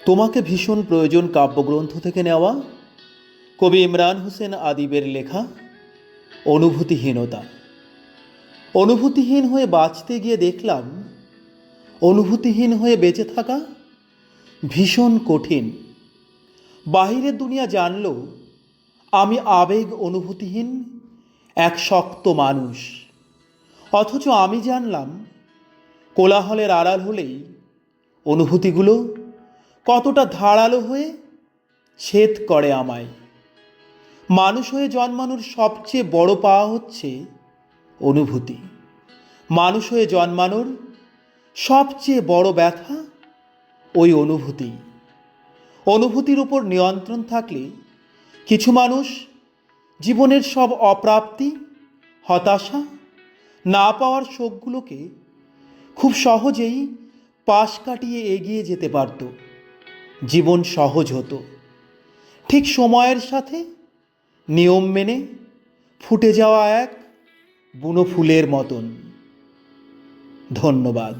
তোমাকে ভীষণ প্রয়োজন কাব্যগ্রন্থ থেকে নেওয়া কবি ইমরান হোসেন আদিবের লেখা অনুভূতিহীনতা। অনুভূতিহীন হয়ে বাঁচতে গিয়ে দেখলাম অনুভূতিহীন হয়ে বেঁচে থাকা ভীষণ কঠিন। বাহিরের দুনিয়া জানল আমি আবেগ অনুভূতিহীন এক শক্ত মানুষ, অথচ আমি জানলাম কোলাহলের আড়াল হলেই অনুভূতিগুলো কতটা ধারালো হয়ে ছেদ করে আমায়। মানুষ হয়ে জন্মানোর সবচেয়ে বড় পাওয়া হচ্ছে অনুভূতি। মানুষ হয়ে জন্মানোর সবচেয়ে বড় ব্যথা ওই অনুভূতি। অনুভূতির উপর নিয়ন্ত্রণ থাকলে কিছু মানুষ জীবনের সব অপ্রাপ্তি, হতাশা, না পাওয়ার শোকগুলোকে খুব সহজেই পাশ কাটিয়ে এগিয়ে যেতে পারত। জীবন সহজ হতো, ঠিক সময়ের সাথে নিয়ম মেনে ফুটে যাওয়া এক বুনো ফুলের মতন। ধন্যবাদ।